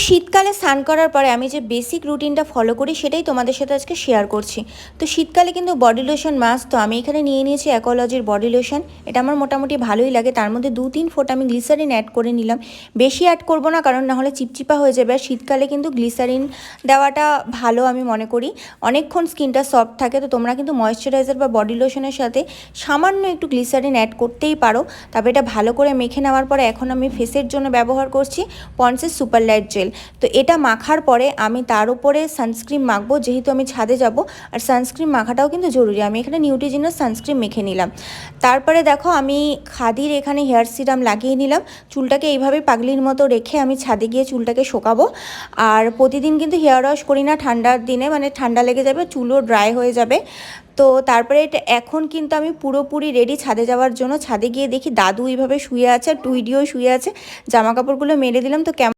শীতকালে স্নান করার পরে আমি যে বেসিক রুটিনটা ফলো করি সেটাই তোমাদের সাথে আজকে শেয়ার করছি। তো শীতকালে কিন্তু বডি লোশন মাস্ট। তো আমি এখানে নিয়ে নিয়েছি অ্যাকোলজির বডি লোশন। এটা আমার মোটামুটি ভালোই লাগে। তার মধ্যে 2-3 ফোঁটা আমি গ্লিসারিন অ্যাড করে নিলাম। বেশি অ্যাড করব না, কারণ নাহলে চিপচিপা হয়ে যাবে। আর শীতকালে কিন্তু গ্লিসারিন দেওয়াটা ভালো আমি মনে করি, অনেকক্ষণ স্কিনটা সফট থাকে। তো তোমরা কিন্তু ময়েশ্চারাইজার বা বডি লোশনের সাথে সামান্য একটু গ্লিসারিন অ্যাড করতেই পারো। তবে এটা ভালো করে মেখে নেওয়ার পরে এখন আমি ফেসের জন্য ব্যবহার করছি পন্ডসের সুপার লাইট জেল। তো এটা মাখার পরে আমি তার উপরে সানস্ক্রিন মাখবো, যেহেতু আমি ছাদে যাব। আর সানস্ক্রিন মাখাটাও কিন্তু জরুরি। আমি এখানে নিউট্রিজিনাস সানস্ক্রিন মেখে নিলাম। তারপরে দেখো আমি খাদির এখানে হেয়ার সিরাম লাগিয়ে নিলাম। চুলটাকে এইভাবে পাগলির মতো রেখে আমি ছাদে গিয়ে চুলটাকে শোকাবো। আর প্রতিদিন কিন্তু হেয়ার ওয়াশ করি না ঠান্ডার দিনে, মানে ঠান্ডা লেগে যাবে, চুলও ড্রাই হয়ে যাবে। তো তারপরে এটা এখন কিন্তু আমি পুরোপুরি রেডি ছাদে যাওয়ার জন্য। ছাদে গিয়ে দেখি দাদু এইভাবে শুয়ে আছে আর টুইডিও শুয়ে আছে। জামা কাপড়গুলো মেলে দিলাম। তো কেমন